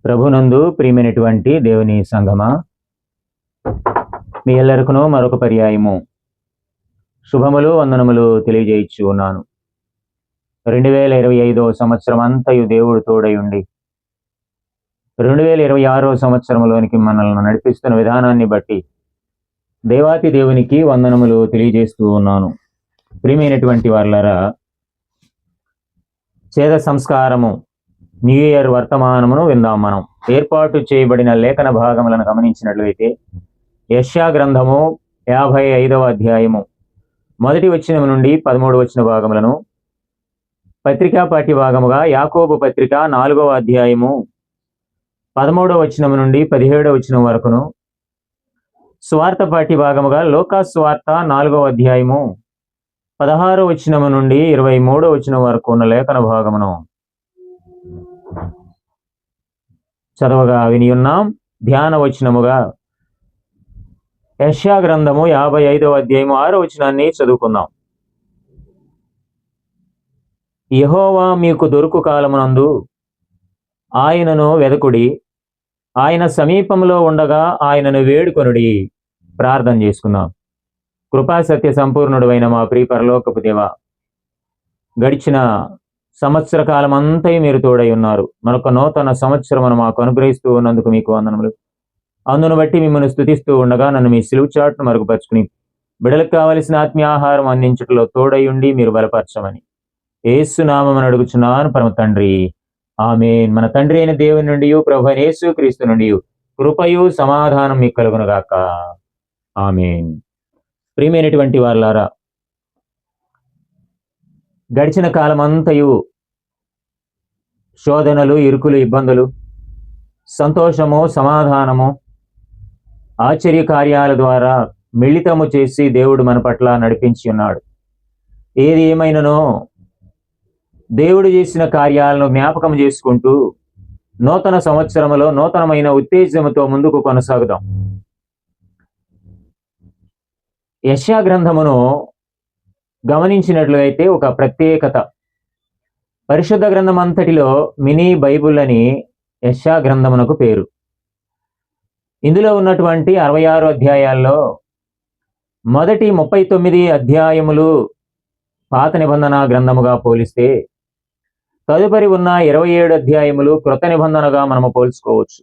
ప్రభునందు ప్రియమైనటువంటి దేవుని సంఘమా, మీ ఎల్లరికును మరొక పర్యాయము శుభములు వందనములు తెలియజేయచ్చు ఉన్నాను. 2025 సంవత్సరం అంతయు దేవుడు తోడయుండి 2026 సంవత్సరంలోనికి మనల్ని నడిపిస్తున్న విధానాన్ని బట్టి దేవాతి దేవునికి వందనములు తెలియజేస్తూ ఉన్నాను. ప్రియమైనటువంటి వారలారా, చేద సంస్కారము న్యూ ఇయర్ వర్తమానమును విందాం. మనం ఏర్పాటు చేయబడిన లేఖన భాగములను గమనించినట్లయితే యెషయా గ్రంథము 55వ అధ్యాయము 1వ వచనం నుండి 13వ వచన భాగములను, పత్రికా పాఠ్య భాగముగా యాకోబు పత్రిక 4వ అధ్యాయము 13వ వచనం నుండి 17వ వచనం వరకును, స్వార్థ పాఠ్య భాగముగా లోకా స్వార్థ 4వ అధ్యాయము 16వ వచనం నుండి 23వ వచనం వరకు ఉన్న లేఖన భాగమును చదవగా వినియున్నాం. ధ్యాన వచనముగా యెషయా గ్రంథము 55వ అధ్యాయము 6వ వచనాన్ని చదువుకుందాం. యెహోవా మీకు దొరుకు కాలమునందు ఆయనను వెదకుడి, ఆయన సమీపంలో ఉండగా ఆయనను వేడుకొనుడి. ప్రార్థన చేసుకుందాం. కృపా సత్య సంపూర్ణుడు అయిన మా ప్రియ పరలోకపు దేవా, గడిచిన సంవత్సర కాలం అంతయు మీరు తోడై ఉన్నారు. మరొక నూతన సంవత్సరమును మాకు అనుగ్రహిస్తూ ఉన్నందుకు మీకు వందనములు. అందును బట్టి మిమ్మల్ని స్తుతిస్తూ ఉండగా నన్ను మీ సిలువ చాటును మరుగుపరుచుకుని బిడలకు కావలసిన ఆత్మీయ ఆహారం అందించటంలో తోడై ఉండి మీరు బలపరచమని యేసు నామమున అడుగుచున్నాను పరమ తండ్రి, ఆమేన్. మన తండ్రి అయిన దేవుని నుండి ప్రభు అయిన యేసు క్రీస్తు నుండి కృపయు సమాధానం మీకు కలుగునుగాక. ఆమేన్. ప్రియమైనటువంటి వారలారా, గడిచిన కాలం అంతయు శోధనలు, ఇరుకులు, ఇబ్బందులు, సంతోషము, సమాధానము, ఆశ్చర్య కార్యాల ద్వారా మిళితము చేసి దేవుడు మన పట్ల నడిపించి ఉన్నాడు. ఏది ఏమైననో దేవుడు చేసిన కార్యాలను జ్ఞాపకం చేసుకుంటూ నూతన సంవత్సరములో నూతనమైన ఉత్తేజముతో ముందుకు కొనసాగుదాం. యెషయా గ్రంథమును గమనించినట్లయితే ఒక ప్రత్యేకత. పరిశుద్ధ గ్రంథం అంతటిలో మినీ బైబుల్ అని యెషయా గ్రంథమునకు పేరు. ఇందులో ఉన్నటువంటి 66 అధ్యాయాల్లో మొదటి 39 అధ్యాయములు పాత నిబంధన గ్రంథముగా పోలిస్తే తదుపరి ఉన్న 27 అధ్యాయములు కృత నిబంధనగా మనము పోల్చుకోవచ్చు.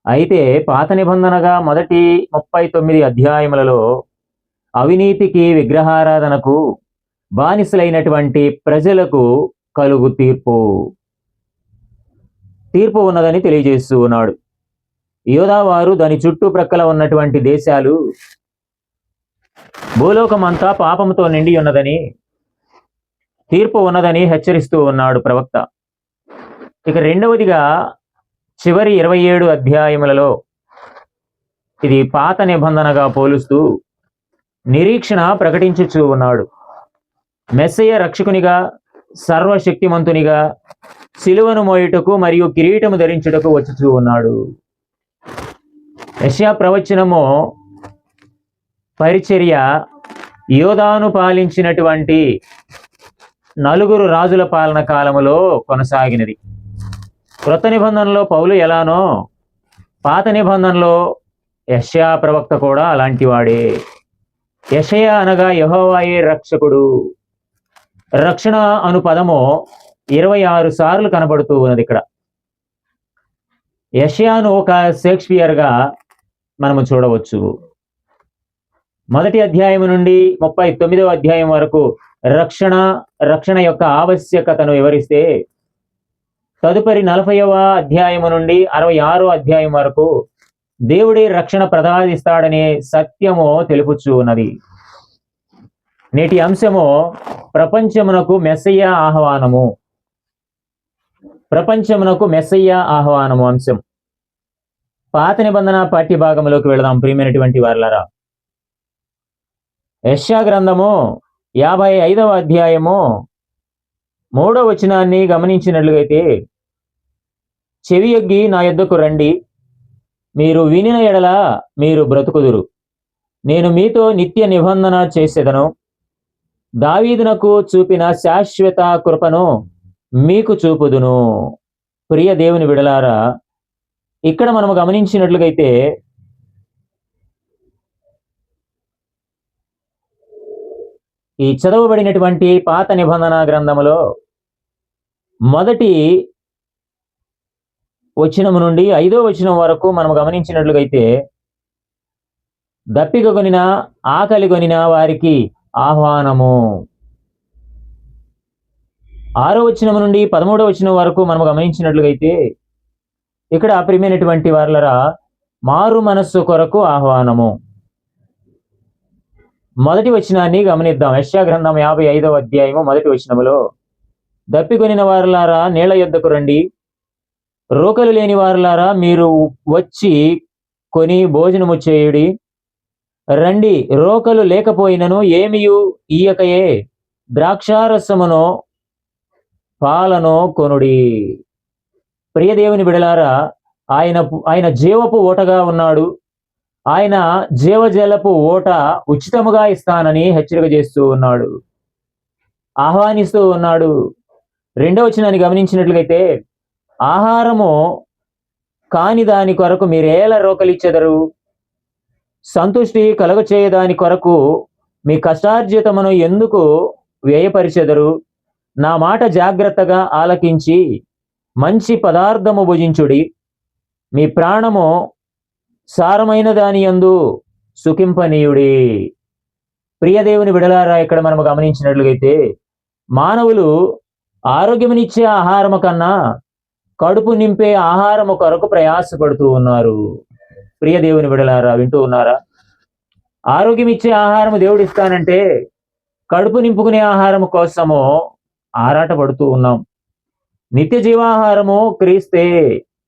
అయితే పాత నిబంధనగా మొదటి 39 అధ్యాయములలో అవినీతికి, విగ్రహారాధనకు బానిసలైనటువంటి ప్రజలకు కలుగు తీర్పు ఉన్నదని తెలియజేస్తూ ఉన్నాడు. యోధావారు, దాని చుట్టుప్రక్కల ఉన్నటువంటి దేశాలు, భూలోకమంతా పాపంతో నిండి ఉన్నదని, తీర్పు ఉన్నదని హెచ్చరిస్తూ ఉన్నాడు ప్రవక్త. ఇక రెండవదిగా చివరి 27 అధ్యాయములలో ఇది పాత నిబంధనగా పోలుస్తూ నిరీక్షణ ప్రకటించుచూ ఉన్నాడు. మెస్సయ్య రక్షకునిగా, సర్వశక్తిమంతునిగా సిలువను మోయుటకు మరియు కిరీటము ధరించుటకు వచ్చుచూ ఉన్నాడు. యెషయా ప్రవచనము పరిచర్య యోధాను పాలించినటువంటి 4 రాజుల పాలన కాలములో కొనసాగినది. క్రొత్త నిబంధనలో పౌలు ఎలానో పాత నిబంధనలో యెషయా ప్రవక్త కూడా అలాంటి వాడే. యెషయా అనగా యెహోవాయే రక్షకుడు. రక్షణ అను పదము 26 సార్లు కనబడుతూ ఉన్నది ఇక్కడ. యెషయాను ఒక షేక్స్పియర్గా మనము చూడవచ్చు. మొదటి అధ్యాయం నుండి 39వ అధ్యాయం వరకు రక్షణ యొక్క ఆవశ్యకతను వివరిస్తే, తదుపరి 40వ అధ్యాయము నుండి 66వ అధ్యాయం వరకు దేవుడే రక్షణ ప్రసాదిస్తాడనే సత్యము తెలుపుచూ ఉన్నది. నేటి అంశము ప్రపంచమునకు మెస్సయ్య ఆహ్వానము. ప్రపంచమునకు మెస్సయ్య ఆహ్వానము అంశం. పాత నిబంధన పాఠ్య భాగంలోకి వెళదాం. ప్రియమైనటువంటి వారలారా, యెషయా గ్రంథము 55వ అధ్యాయము 3వ వచనాన్ని గమనించినట్లయితే, చెవియొగ్గి నా యొద్దకు రండి, మీరు వినిన ఎడల మీరు బ్రతుకుదురు. నేను మీతో నిత్య నిబంధన చేసేదను, దావీదునకు చూపిన శాశ్వత కృపను మీకు చూపుదును. ప్రియ దేవుని బిడలారా, ఇక్కడ మనము గమనించినట్లుగైతే ఈ చదవబడినటువంటి పాత నిబంధన గ్రంథములో మొదటి వచనము నుండి 5వ వచనం వరకు మనం గమనించినట్లుగైతే దప్పిక కొనిన ఆకలి కొనిన వారికి ఆహ్వానము. 6వ వచనం నుండి 13వ వచనం వరకు మనం గమనించినట్లుగైతే ఇక్కడ ప్రియమైనటువంటి వారలరా మారు మనస్సు కొరకు ఆహ్వానము. మొదటి వచనాన్ని గమనిద్దాం. యెషయా గ్రంథం 55వ అధ్యాయము మొదటి వచనములో, దప్పికొనిన వారలారా నీళ్ల యొద్దకు రండి, రోకలు లేని వారలారా మీరు వచ్చి కొని భోజనము చేయుడి. రండి, రోకలు లేకపోయినను ఏమియు ఇయ్యకయే ద్రాక్షారసమును పాలను కొనుడి. ప్రియదేవుని బిడలారా, ఆయన జీవపు ఓటగా ఉన్నాడు. ఆయన జీవజలపు ఓట ఉచితముగా ఇస్తానని హెచ్చరిక చేస్తూ ఉన్నాడు, ఆహ్వానిస్తూ ఉన్నాడు. 2వ వచనాన్ని గమనించినట్లయితే, ఆహారము కాని దాని కొరకు మీరేలా రోకలిచ్చెదరు? సంతుష్టి కలుగచేయదాని కొరకు మీ కష్టార్జితమును ఎందుకు వ్యయపరిచెదరు? నా మాట జాగ్రత్తగా ఆలకించి మంచి పదార్థము భుజించుడి. మీ ప్రాణము సారమైన దాని యందు సుఖింపనీయుడి. ప్రియదేవుని బిడలారా, ఇక్కడ మనం గమనించినట్లుగైతే మానవులు ఆరోగ్యమునిచ్చే ఆహారము కన్నా కడుపు నింపే ఆహారము కొరకు ప్రయాసపడుతూ ఉన్నారు. ప్రియదేవుని బిడలారా, వింటూ ఉన్నారా? ఆరోగ్యం ఇచ్చే ఆహారము దేవుడు ఇస్తానంటే కడుపు నింపుకునే ఆహారము కోసము ఆరాటపడుతూ ఉన్నాం. నిత్య జీవాహారము క్రీస్తే.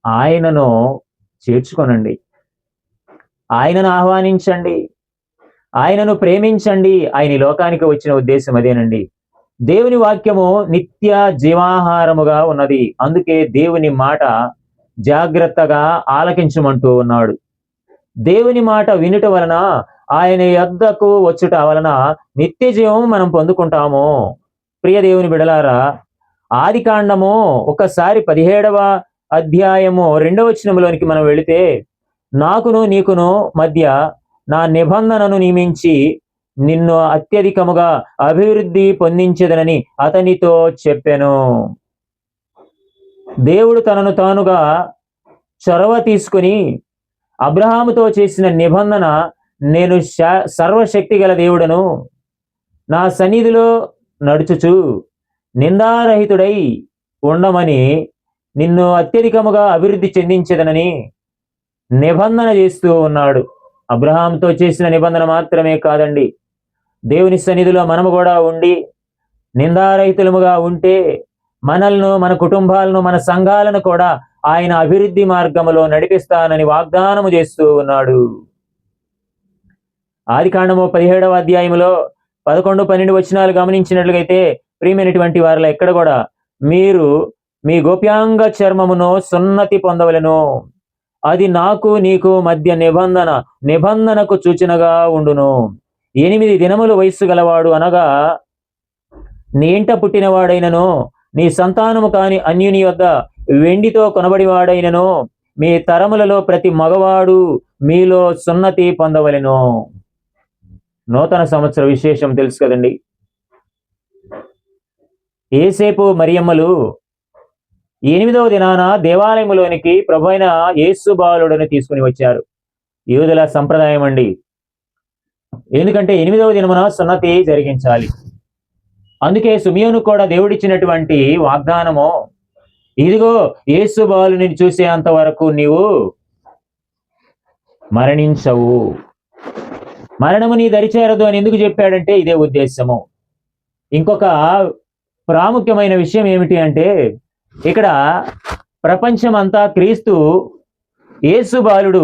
ఆయనను చేర్చుకొనండి, ఆయనను ఆహ్వానించండి, ఆయనను ప్రేమించండి. ఆయన ఈ లోకానికి వచ్చిన ఉద్దేశం అదేనండి. దేవుని వాక్యము నిత్య జీవాహారముగా ఉన్నది. అందుకే దేవుని మాట జాగ్రత్తగా ఆలకించమంటూ ఉన్నాడు. దేవుని మాట వినుట వలన, ఆయన యొద్దకు వచ్చుట వలన నిత్య జీవం మనం పొందుకుంటాము. ప్రియ దేవుని బిడలారా, ఆదికాండము ఒకసారి 17వ అధ్యాయము 2వ వచనంలోనికి మనం వెళితే, నాకును నీకును మధ్య నా నిబంధనను నియమించి నిన్ను అత్యధికముగా అభివృద్ధి పొందించదనని అతనితో చెప్పెను. దేవుడు తనను తానుగా చొరవ తీసుకుని అబ్రహాముతో చేసిన నిబంధన, నేను సర్వశక్తి గల దేవుడను, నా సన్నిధిలో నడుచుచు నిందారహితుడై ఉండమని నిన్ను అత్యధికముగా అభివృద్ధి చెందించదనని నిబంధన చేస్తూ ఉన్నాడు. అబ్రహాంతో చేసిన నిబంధన మాత్రమే కాదండి, దేవుని సన్నిధిలో మనము కూడా ఉండి నిందారహితులముగా ఉంటే మనల్ని, మన కుటుంబాలను, మన సంఘాలను కూడా ఆయన అభివృద్ధి మార్గములో నడిపిస్తానని వాగ్దానము చేస్తూ ఉన్నాడు. ఆదికాండము 17వ అధ్యాయములో 11, 12 వచనాలు గమనించినట్లుగైతే, ప్రియమైనటువంటి వారిలో ఎక్కడ కూడా మీరు మీ గోప్యాంగ చర్మమును సున్నతి పొందవలెను, అది నాకు నీకు మధ్య నిబంధనకు సూచనగా ఉండును. 8 దినములు వయస్సు గలవాడు అనగా నీ ఇంట పుట్టినవాడైనను, నీ సంతానము కాని అన్యుని వద్ద వెండితో కొనబడివాడైనను, మీ తరములలో ప్రతి మగవాడు మీలో సున్నతి పొందవలెను. నూతన సంవత్సర విశేషం తెలుసు కదండి. యేసేపు మరియమ్మలు 8వ దినాన దేవాలయములోనికి ప్రభువైన యేసు బాలుడని తీసుకుని వచ్చారు. యూదుల సంప్రదాయం అండి. ఎందుకంటే 8వ దినమున సున్నతి జరిగించాలి. అందుకే సిమియోను కూడా దేవుడిచ్చినటువంటి వాగ్దానము, ఇదిగో యేసు బాలుని చూసేంత వరకు నీవు మరణించవు, మరణము నీ దరిచేరదు అని ఎందుకు చెప్పాడంటే ఇదే ఉద్దేశము. ఇంకొక ప్రాముఖ్యమైన విషయం ఏమిటి అంటే, ఇక్కడ ప్రపంచమంతా క్రీస్తు యేసు బాలుడు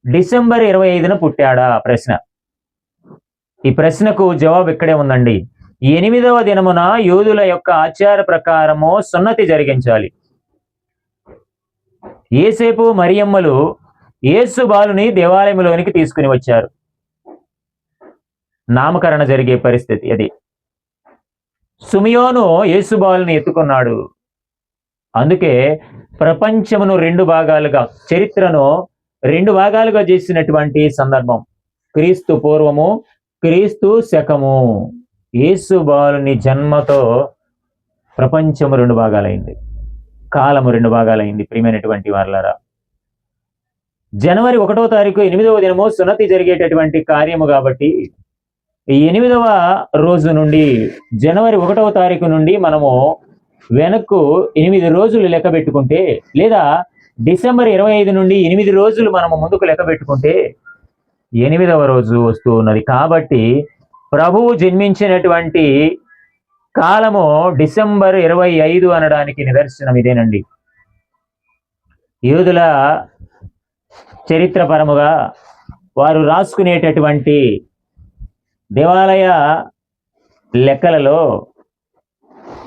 డిసెంబర్ 25న పుట్టాడా ప్రశ్న. ఈ ప్రశ్నకు జవాబు ఇక్కడే ఉందండి. 8వ దినమున యూదుల యొక్క ఆచార ప్రకారము సున్నతి జరిగించాలి. యేసేపు మరియమ్మలు యేసు బాలుని దేవాలయంలోనికి తీసుకుని వచ్చారు. నామకరణ జరిగే పరిస్థితి అది. సిమియోను యేసు బాలుని ఎత్తుకున్నాడు. అందుకే ప్రపంచమును రెండు భాగాలుగా, చరిత్రను రెండు భాగాలుగా చేసినటువంటి సందర్భం. క్రీస్తు పూర్వము, క్రీస్తు శకము. యేసు బాలుని జన్మతో ప్రపంచము రెండు భాగాలైంది, కాలము రెండు భాగాలైంది. ప్రియమైనటువంటి వారలారా, జనవరి 1వ తారీఖు 8వ దినము సున్నతి జరిగేటటువంటి కార్యము కాబట్టి 8వ రోజు నుండి, జనవరి 1వ తారీఖు నుండి మనము వెనక్కు 8 రోజులు లెక్క పెట్టుకుంటే, లేదా డిసెంబర్ 25 నుండి 8 రోజులు మనము ముందుకు లెక్క పెట్టుకుంటే 8వ రోజు వస్తూ ఉన్నది. కాబట్టి ప్రభువు జన్మించినటువంటి కాలము డిసెంబర్ 25 అనడానికి నిదర్శనం ఇదేనండి. యూదుల చరిత్రపరముగా వారు రాసుకునేటటువంటి దేవాలయ లెక్కలలో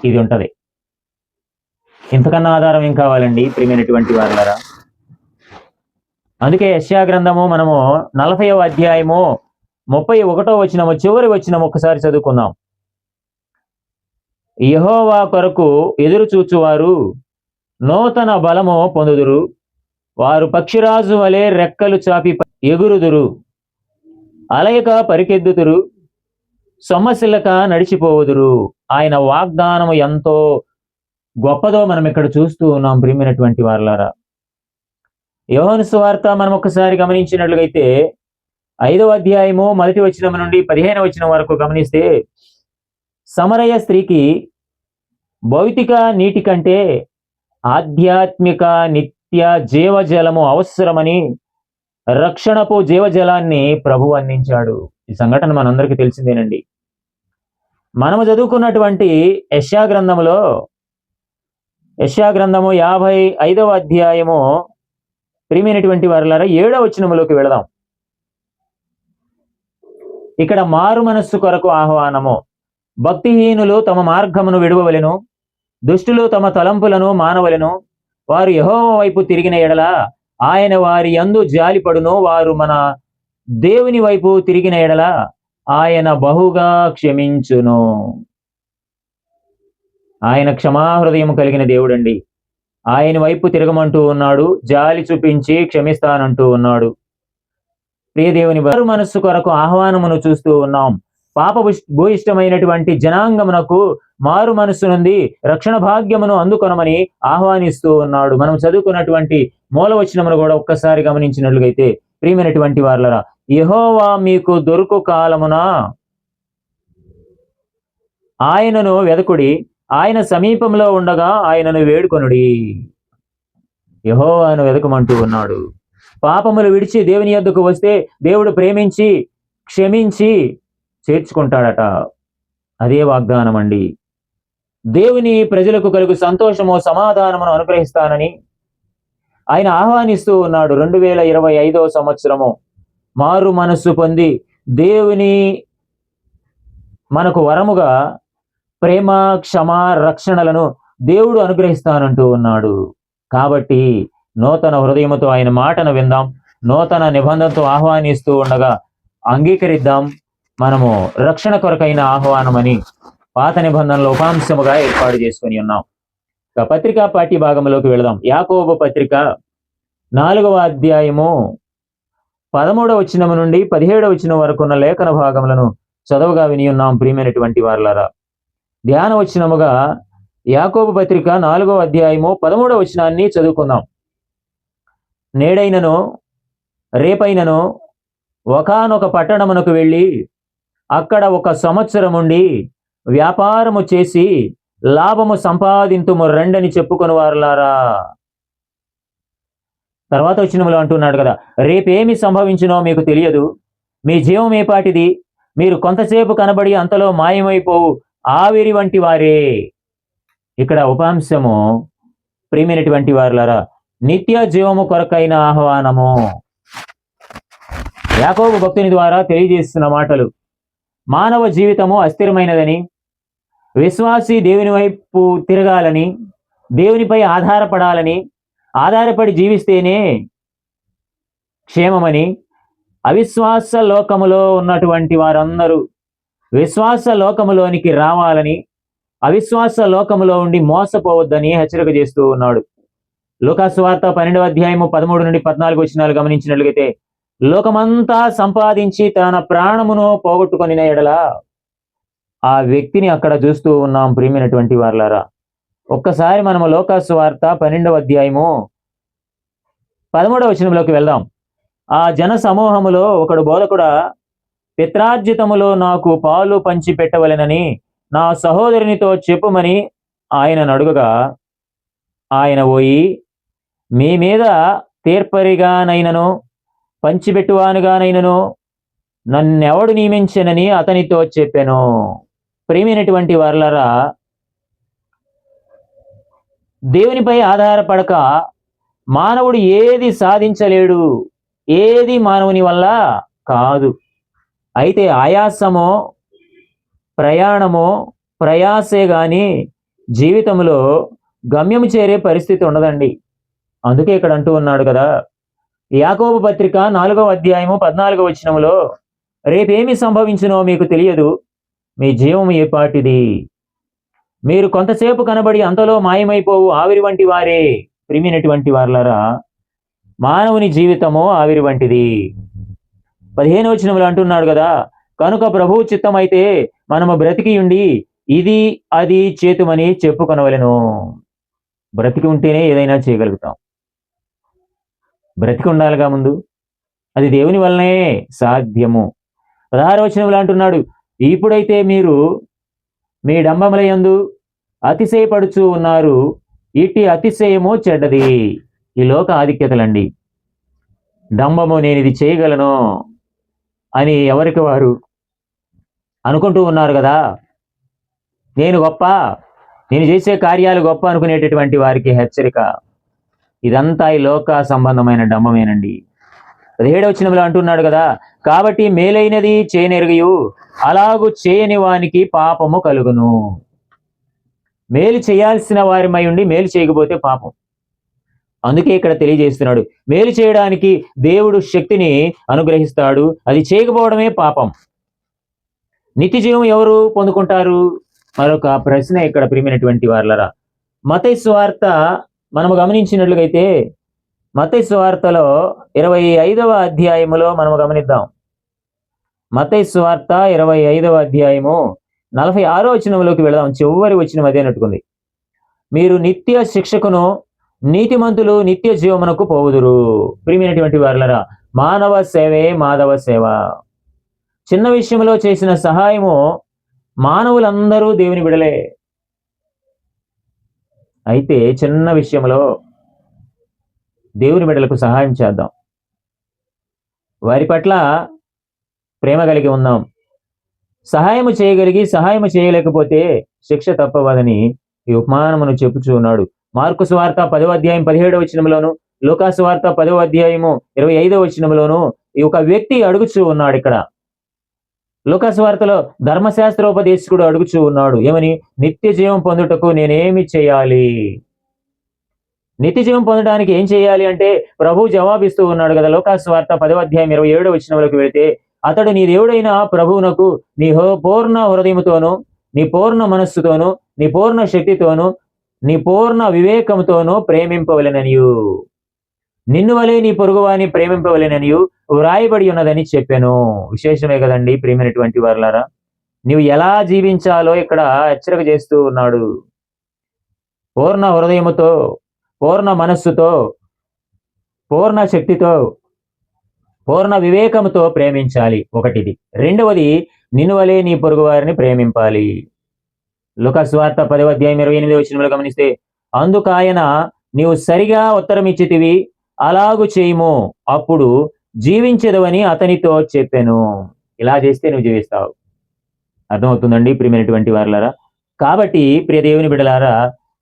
ఇది ఉంటది. ఇంతకన్నా ఆధారం ఏం కావాలండి ప్రియమైనటువంటి వారలారా? అందుకే యెషయా గ్రంథము మనము 40వ అధ్యాయము 31వ వచనము చివరి వచనం ఒక్కసారి చదువుకుందాం. యెహోవా కొరకు ఎదురు చూచువారు నూతన బలము పొందుదురు, వారు పక్షిరాజు వలె రెక్కలు చాపి ఎగురుదురు, అలయక పరికెద్దుతురు, సొమ్మసిల్లక నడిచిపోవుదురు. ఆయన వాగ్దానము ఎంతో గొప్పదో మనం ఇక్కడ చూస్తూ ఉన్నాం ప్రియమైనటువంటి వారలారా. యోహాను సువార్త మనం ఒకసారి గమనించినట్లయితే 5వ అధ్యాయము 1వ వచనం నుండి 15వ వచనం వరకు గమనిస్తే, సమరయ స్త్రీకి భౌతిక నీటి కంటే ఆధ్యాత్మిక నిత్య జీవజలము అవసరమని రక్షణపు జీవజలాన్ని ప్రభు అందించాడు. ఈ సంఘటన మనందరికీ తెలిసిందేనండి. మనము చదువుకున్నటువంటి యెషయా గ్రంథములో, యెషయా గ్రంథము 55వ అధ్యాయము ప్రియమైనటువంటి వారలారా 7వ వచనములోకి వెళదాం. ఇక్కడ మారు మనస్సు కొరకు ఆహ్వానము. భక్తిహీనులు తమ మార్గమును విడువవలెను, దుష్టులు తమ తలంపులను మానవలెను. వారు యెహోవా వైపు తిరిగిన ఎడల ఆయన వారి యందు జాలిపడును, వారు మన దేవుని వైపు తిరిగిన ఎడల ఆయన బహుగా క్షమించును. ఆయన క్షమాహృదయం కలిగిన దేవుడండి. ఆయన వైపు తిరగమంటూ ఉన్నాడు, జాలి చూపించి క్షమిస్తానంటూ ఉన్నాడు. ప్రియదేవుని మారు మనస్సు కొరకు ఆహ్వానమును చూస్తూ ఉన్నాం. పాప భూయిష్టమైనటువంటి జనాంగమునకు మారు మనస్సు నుండి రక్షణ భాగ్యమును అందుకొనమని ఆహ్వానిస్తూ ఉన్నాడు. మనం చదువుకున్నటువంటి మూలవచనమును కూడా ఒక్కసారి గమనించినట్లయితే, ప్రియమైనటువంటి వారలారా, యెహోవా మీకు దొరుకు కాలమున ఆయనను వెదకుడి, ఆయన సమీపంలో ఉండగా ఆయనను వేడుకొనుడి. యెహోవాను వెదకమంటూ ఉన్నాడు. పాపములు విడిచి దేవుని యొద్దకు వస్తే దేవుడు ప్రేమించి క్షమించి చేర్చుకుంటాడట. అదే వాగ్దానం అండి. దేవుని ప్రజలకు కలుగు సంతోషము సమాధానమును అనుగ్రహిస్తానని ఆయన ఆహ్వానిస్తూ ఉన్నాడు. 2025వ సంవత్సరము మారు మనస్సు పొంది దేవుని మనకు వరముగా ప్రేమ, క్షమ, రక్షణలను దేవుడు అనుగ్రహిస్తానంటూ ఉన్నాడు. కాబట్టి నూతన హృదయముతో ఆయన మాటను విందాం. నూతన నిబంధనతో ఆహ్వానిస్తూ ఉండగా అంగీకరిద్దాం. మనము రక్షణ కొరకైన ఆహ్వానమని పాత నిబంధనలో ఉపాంశముగా ఏర్పాటు చేసుకొని ఉన్నాం. పత్రికా పాఠ్య భాగంలోకి వెళదాం. యాకోబు పత్రిక 4వ అధ్యాయము 13వ వచనం నుండి 17వ వచనం వరకు ఉన్న లేఖన భాగములను చదువుగా విని ఉన్నాం. ప్రియమైనటువంటి వారలారా, ధ్యాన వచనముగా యాకోబు పత్రిక 4వ అధ్యాయము 13వ వచనాన్ని చదువుకుందాం. నేడైనను రేపైనను ఒకానొక పట్టణమునకు వెళ్ళి అక్కడ 1 సంవత్సరముండి వ్యాపారము చేసి లాభము సంపాదింతుము రండని చెప్పుకొని వారలారా. తర్వాత వచనములో అంటున్నాడు కదా, రేపేమి సంభవించునో మీకు తెలియదు, మీ జీవం ఏపాటిది, మీరు కొంతసేపు కనబడి అంతలో మాయమైపోవు ఆవిరి వంటి వారే. ఇక్కడ ఉపాంశము ప్రియమైనటువంటి వారలారా, నిత్య జీవము కొరకైన ఆహ్వానము. యాకోబు భక్తుని ద్వారా తెలియజేస్తున్న మాటలు. మానవ జీవితము అస్థిరమైనదని, విశ్వాసి దేవుని వైపు తిరగాలని, దేవునిపై ఆధారపడాలని, ఆధారపడి జీవిస్తేనే క్షేమమని, అవిశ్వాస లోకములో ఉన్నటువంటి వారందరూ విశ్వాస లోకములోనికి రావాలని, అవిశ్వాస లోకములో ఉండి మోసపోవద్దని హెచ్చరిక చేస్తూ ఉన్నాడు. లూకాసు వార్త 12వ అధ్యాయము 13 నుండి 14 వచనాలు గమనించినట్లయితే, లోకమంతా సంపాదించి తన ప్రాణమును పోగొట్టుకొనిన ఎడల ఆ వ్యక్తిని అక్కడ చూస్తూ ఉన్నాం ప్రియమైనటువంటి వారలారా. ఒక్కసారి మనము లూకాసు వార్త 12వ అధ్యాయము 13వ వచనంలోకి వెళ్దాం. ఆ జన సమూహములో ఒకడు బోధకుడా, పిత్రార్జితములో నాకు పాలు పంచి పెట్టవలెనని నా సహోదరునితో చెప్పుమని ఆయనను అడుగగా, ఆయన పోయి మీ మీద తీర్పరిగానైనను పంచిపెట్టువానుగానైనను నన్నెవడు నియమించెనని అతనితో చెప్పెను. ప్రియమైనటువంటి వారలారా, దేవునిపై ఆధారపడక మానవుడు ఏది సాధించలేడు. ఏది మానవుని వల్ల కాదు. అయితే ఆయాసమో, ప్రయాణమో, ప్రయాసే గాని జీవితంలో గమ్యము చేరే పరిస్థితి ఉండదండి. అందుకే ఇక్కడ అంటూ ఉన్నాడు కదా, యాకోబు పత్రిక 4వ అధ్యాయము 14వ వచనములో, రేపేమి సంభవించునో మీకు తెలియదు, మీ జీవము ఏపాటిది, మీరు కొంతసేపు కనబడి అంతలో మాయమైపోవు ఆవిరి వంటి వారే. ప్రియమైనటువంటి వారలారా, మానవుని జీవితము ఆవిరి వంటిది. 15వ వచనంలో అంటున్నాడు కదా, కనుక ప్రభువు చిత్తమైతే మనము బ్రతికి ఉండి ఇది అది చేతుమని చెప్పుకొనవలెను. బ్రతికి ఉంటేనే ఏదైనా చేయగలుగుతాం. బ్రతికి ఉండాలిగా ముందు. అది దేవుని వల్లనే సాధ్యము. 16వ వచనంలో అంటున్నాడు, ఇప్పుడైతే మీరు మీ డంబములయందు అతిశయపడుచు ఉన్నారు, ఇట్టి అతిశయము చెడ్డది. ఈ లోక ఆధిక్యతలండి. డంబము, నేను ఇది చేయగలను అని ఎవరికి వారు అనుకుంటూ ఉన్నారు కదా. నేను గొప్ప, నేను చేసే కార్యాలు గొప్ప అనుకునేటటువంటి వారికి హెచ్చరిక. ఇదంతా ఈ లోక సంబంధమైన డంబమేనండి. 17వ వచనంలో అంటున్నాడు కదా, కాబట్టి మేలైనది చేయనెరుగయు అలాగు చేయని వానికి పాపము కలుగును. మేలు చేయాల్సిన వారిమై ఉండి మేలు చేయకపోతే పాపం. అందుకే ఇక్కడ తెలియజేస్తున్నాడు, మేలు చేయడానికి దేవుడు శక్తిని అనుగ్రహిస్తాడు, అది చేయకపోవడమే పాపం. నిత్య జీవం ఎవరు పొందుకుంటారు? మరొక ప్రశ్న ఇక్కడ ప్రియమైనటువంటి వారలారా. మత్తయి సువార్త మనము గమనించినట్లయితే, మత్తయి సువార్తలో 25వ అధ్యాయములో మనము గమనిద్దాం. మత్తయి సువార్త 25వ అధ్యాయము 46వ వచనంలోకి వెళదాం. చివరి వచనం అదేనట్టుకుంది. మీరు నిత్య శిక్షకును నీతిమంతులు నిత్య జీవమునకు పోవుదురు. ప్రియమైనటువంటి వారలారా, మానవ సేవే మాధవ సేవ. చిన్న విషయంలో చేసిన సహాయము మానవులందరూ దేవుని బిడలే. అయితే చిన్న విషయంలో దేవుని బిడలకు సహాయం చేద్దాం. వారి పట్ల ప్రేమ కలిగి ఉందాం. సహాయము చేయగలిగి సహాయము చేయలేకపోతే శిక్ష తప్పవదని ఈ ఉపమానమును చెప్పుచూ ఉన్నాడు. మార్కు సువార్త 10వ అధ్యాయం 17వ వచనంలోను, లూకాసు వార్త 10వ అధ్యాయము 25వ వచనంలోను ఈ ఒక వ్యక్తి అడుగుచూ ఉన్నాడు. ఇక్కడ లూకాసు వార్తలో ధర్మశాస్త్రోపదేశకుడు అడుగుచూ ఉన్నాడు, ఏమని? నిత్య జీవం పొందుటకు నేనేమి చేయాలి? నిత్య జీవం పొందడానికి ఏం చేయాలి అంటే ప్రభు జవాబిస్తూ ఉన్నాడు కదా. లూకాసు వార్త 10వ అధ్యాయం 27వ వచనంలోకి వెళితే, అతడు నీ దేవుడైన ప్రభువునకు నీ పూర్ణ హృదయముతోను, నీ పూర్ణ మనస్సుతోను, నీ పూర్ణ శక్తితోను, నీ పూర్ణ వివేకముతోను ప్రేమింపవలెననియు, నిన్ను వలె నీ పొరుగువాని ప్రేమింపవలెననియు వ్రాయబడి ఉన్నదని చెప్పాను. విశేషమే కదండి ప్రియమైనటువంటి వారలారా. నీవు ఎలా జీవించాలో ఇక్కడ హెచ్చరిక చేస్తూ ఉన్నాడు. పూర్ణ హృదయముతో, పూర్ణ మనస్సుతో, పూర్ణ శక్తితో, పూర్ణ వివేకముతో ప్రేమించాలి. ఒకటిది. రెండవది, నిన్ను వలె నీ పొరుగు వారిని ప్రేమింపాలి. లూకాసు వార్త 10వ అధ్యాయం 28వ వచనంలో గమనిస్తే, అందుకు ఆయన, నీవు సరిగా ఉత్తరం ఇచ్చితివి, అలాగు చేయము, అప్పుడు జీవించదవని అతనితో చెప్పాను. ఇలా చేస్తే నువ్వు జీవిస్తావు. అర్థమవుతుందండి ప్రియమైనటువంటి వారలారా. కాబట్టి ప్రియ దేవుని బిడ్డలారా,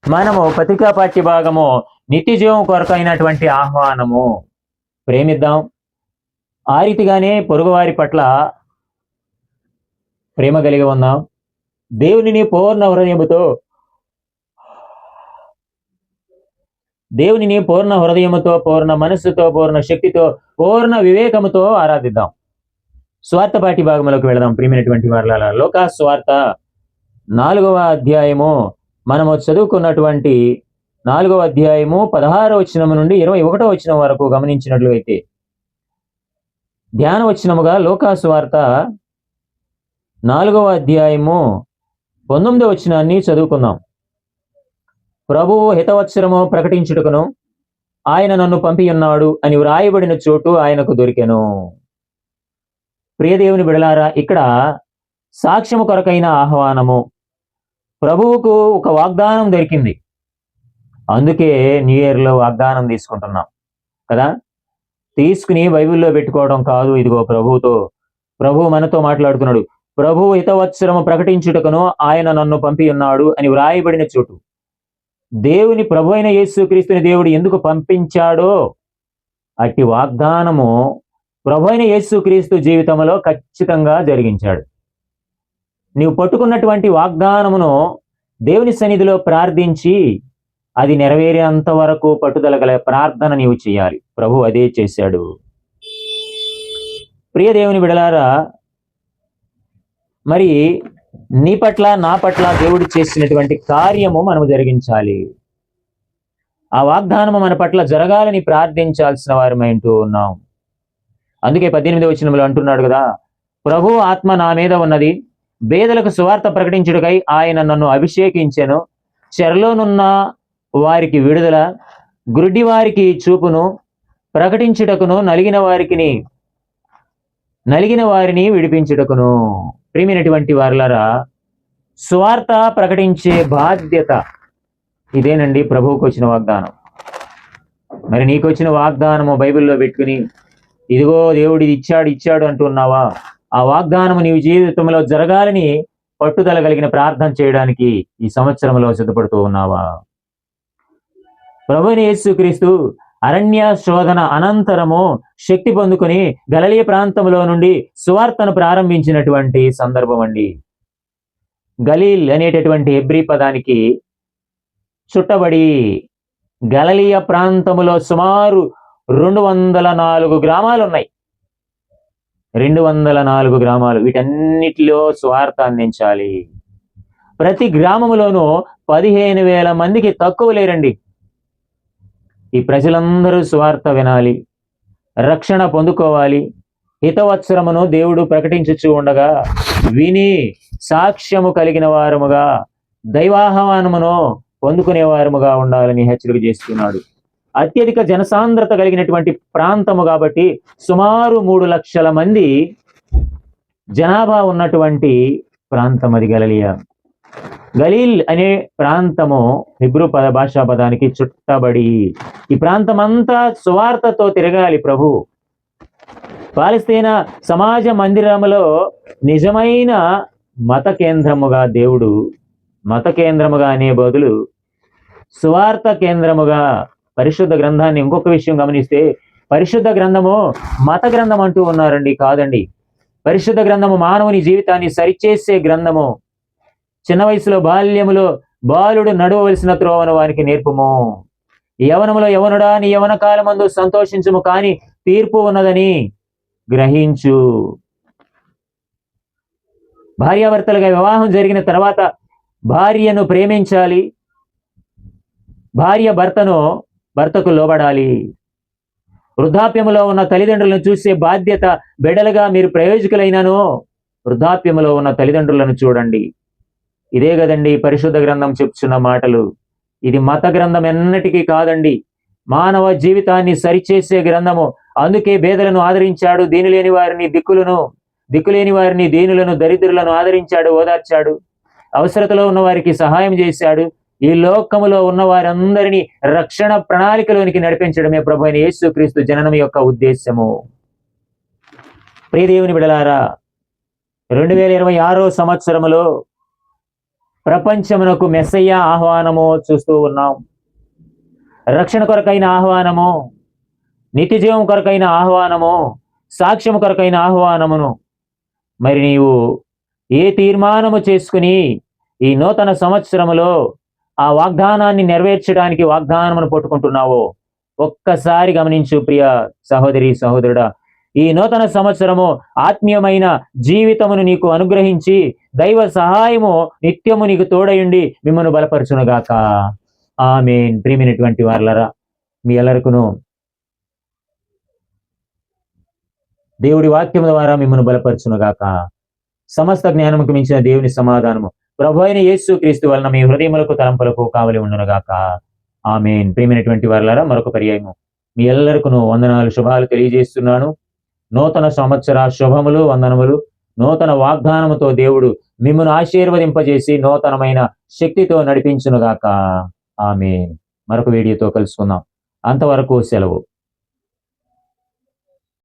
మనము పత్రికా పాఠ్య భాగము నిత్య జీవం కొరకైనటువంటి ఆహ్వానము ప్రేమిద్దాం. ఆ రీతిగానే పొరుగువారి పట్ల ప్రేమ కలిగి ఉందాం. దేవునిని పూర్ణ హృదయముతో, దేవునిని పూర్ణ హృదయముతో, పూర్ణ మనస్సుతో, పూర్ణ శక్తితో, పూర్ణ వివేకముతో ఆరాధిద్దాం. స్వార్థ పాఠ్య భాగంలోకి వెళదాం ప్రియమైనటువంటి వారలారా. లూకాసు వార్త 4వ అధ్యాయము మనము చదువుకున్నటువంటి 4వ అధ్యాయము 16వ వచనం నుండి 21వ వచనం వరకు గమనించినట్లయితే, ధ్యాన వచనముగా లూకాసు వార్త 4వ అధ్యాయము 19వ వచనాన్ని చదువుకుందాం. ప్రభువు హితవత్సరము ప్రకటించుటకును ఆయన నన్ను పంపి ఉన్నాడు అని వ్రాయబడిన చోటు ఆయనకు దొరికెను. ప్రియదేవుని బిడలారా, ఇక్కడ సాక్ష్యము కొరకైన ఆహ్వానము, ప్రభువుకు ఒక వాగ్దానం దొరికింది. అందుకే న్యూ ఇయర్లో వాగ్దానం తీసుకుంటున్నాం కదా. తీసుకుని బైబిల్లో పెట్టుకోవడం కాదు. ఇదిగో ప్రభువు మనతో మాట్లాడుతున్నాడు. ప్రభువు హితవత్సరము ప్రకటించుటకును ఆయన నన్ను పంపి ఉన్నాడు అని వ్రాయబడిన చోటు. దేవుని ప్రభు అయిన యేసుక్రీస్తుని దేవుడు ఎందుకు పంపించాడో అట్టి వాగ్దానము ప్రభు అయిన యేసుక్రీస్తు జీవితంలో ఖచ్చితంగా జరిగించాడు. నీవు పట్టుకున్నటువంటి వాగ్దానమును దేవుని సన్నిధిలో ప్రార్థించి అది నెరవేరేంత వరకు పట్టుదల గల ప్రార్థన నీవు చేయాలి. ప్రభు అదే చేశాడు. ప్రియ దేవుని బిడలారా, మరి నీ పట్ల నా పట్ల దేవుడు చేసినటువంటి కార్యము మనము జరిగించాలి. ఆ వాగ్దానము మన పట్ల జరగాలని ప్రార్థించాల్సిన వారమైంటూ ఉన్నాం. అందుకే 18వ వచనంలో అంటున్నాడు కదా, ప్రభు ఆత్మ నా మీద ఉన్నది, బేదలకు సువార్త ప్రకటించుటకై ఆయన నన్ను అభిషేకించెను, చెరలోనున్న వారికి విడుదల, గుడ్డి వారికి చూపును ప్రకటించుటకును, నలిగిన వారిని విడిపించుటకును. ప్రియమైనటువంటి వారలారా, సువార్త ప్రకటించే బాధ్యత ఇదేనండి ప్రభువుకు వచ్చిన వాగ్దానం. మరి నీకు వచ్చిన వాగ్దానము బైబిల్లో పెట్టుకుని ఇదిగో దేవుడు ఇది ఇచ్చాడు అంటున్నావా? ఆ వాగ్దానము నీవు జీవితంలో జరగాలని పట్టుదల కలిగిన ప్రార్థన చేయడానికి ఈ సంవత్సరంలో సిద్ధపడుతూ ఉన్నావా? ప్రభువైన యేసుక్రీస్తు అరణ్య శోధన అనంతరము శక్తి పొందుకొని గలిలయ ప్రాంతంలో నుండి సువార్తను ప్రారంభించినటువంటి సందర్భం అండి. గలీల్ అనేటటువంటి హెబ్రీ పదానికి చుట్టబడి గలిలయ ప్రాంతములో సుమారు 204 గ్రామాలు ఉన్నాయి. 204 గ్రామాలు. వీటన్నిటిలో సువార్త అందించాలి. ప్రతి గ్రామములోనూ 15,000 మందికి తక్కువ లేరండి. ఈ ప్రజలందరూ సువార్త వినాలి, రక్షణ పొందుకోవాలి. హితవత్సరమును దేవుడు ప్రకటించుచూ ఉండగా విని సాక్ష్యము కలిగిన వారముగా, దైవాహ్వానమును పొందుకునే వారముగా ఉండాలని హెచ్చరిక చేస్తున్నాడు. అత్యధిక జనసాంద్రత కలిగినటువంటి ప్రాంతము కాబట్టి సుమారు 3 లక్షల మంది జనాభా ఉన్నటువంటి ప్రాంతం అది గలిలయ. గలీల్ అనే ప్రాంతము హెబ్రూ భాషా పదానికి చుట్టబడి. ఈ ప్రాంతం అంతా సువార్తతో తిరగాలి ప్రభు. పాలస్తీనా సమాజ మందిరములో నిజమైన మత కేంద్రముగా దేవుడు, మత కేంద్రముగా అనే బదులు సువార్త కేంద్రముగా పరిశుద్ధ గ్రంథాన్ని, ఇంకొక విషయం గమనిస్తే పరిశుద్ధ గ్రంథము మత గ్రంథం అంటూ ఉన్నారండి. కాదండి. పరిశుద్ధ గ్రంథము మానవుని జీవితాన్ని సరిచేసే గ్రంథము. చిన్న వయసులో బాల్యములో బాలుడు నడవవలసిన త్రోవను వారికి నేర్పుము. యవనములో యవనుడా నీ యవన కాలమందు సంతోషించుము, కానీ తీర్పు ఉన్నదని గ్రహించు. భార్యాభర్తలుగా వివాహం జరిగిన తర్వాత భార్యను ప్రేమించాలి, భార్య భర్తకు లోబడాలి. వృద్ధాప్యములో ఉన్న తల్లిదండ్రులను చూసే బాధ్యత, బిడ్డలుగా మీరు ప్రయోజకులైనను వృద్ధాప్యములో ఉన్న తల్లిదండ్రులను చూడండి. ఇదే కదండి పరిశుద్ధ గ్రంథం చెప్తున్న మాటలు. ఇది మత గ్రంథం ఎన్నటికీ కాదండి, మానవ జీవితాన్ని సరిచేసే గ్రంథము. అందుకే బేదలను ఆదరించాడు, దిక్కులేని వారిని దీనులను, దరిద్రులను ఆదరించాడు, ఓదార్చాడు. అవసరతలో ఉన్న వారికి సహాయం చేశాడు. ఈ లోకములో ఉన్న వారందరినీ రక్షణ ప్రణాళికలోనికి నడిపించడమే ప్రభు అయిన యేసుక్రీస్తు జననం యొక్క ఉద్దేశము. ప్రియదేవుని బిడలారా, 2026 సంవత్సరములో ప్రపంచమునకు మెస్సయ్య ఆహ్వానము చూస్తూ ఉన్నాం. రక్షణ కొరకైన ఆహ్వానము, నిత్యజీవం కొరకైన ఆహ్వానము, సాక్ష్యము కొరకైన ఆహ్వానమును మరి నీవు ఏ తీర్మానము చేసుకుని ఈ నూతన సంవత్సరములో ఆ వాగ్దానాన్ని నెరవేర్చడానికి వాగ్దానమును పట్టుకుంటున్నావో ఒక్కసారి గమనించు ప్రియ సహోదరి, సహోదరుడా. ఈ నూతన సంవత్సరము ఆత్మీయమైన జీవితమును నీకు అనుగ్రహించి దైవ సహాయము నిత్యము నీకు తోడయుండి మిమ్మల్ని బలపరచునుగాక. ఆమేన్. ప్రియమైనటువంటి వారలారా, మీ ಎಲ್ಲರಿಗೂ దేవుడి వాక్యం ద్వారా మిమ్మల్ని బలపరచునుగాక. సమస్త జ్ఞానముకు మించిన దేవుని సమాధానము ప్రభు అయిన యేసు క్రీస్తు వలన మీ హృదయములకు తలంపులకు కావలి ఉండునుగాక. ఆమేన్. ప్రియమైనటువంటి వారలారా, మరొక పర్యాయము మీ ಎಲ್ಲರಿಗೂ వందనాలు, శుభాలు తెలియజేస్తున్నాను. నూతన సంవత్సర శుభములు, వందనములు. నూతన వాగ్దానముతో దేవుడు మిమ్మల్ని ఆశీర్వదింపజేసి నూతనమైన శక్తితో నడిపించునుగాక. ఆమేన్. మరొక వీడియోతో కలుసుకుందాం. అంతవరకు సెలవు.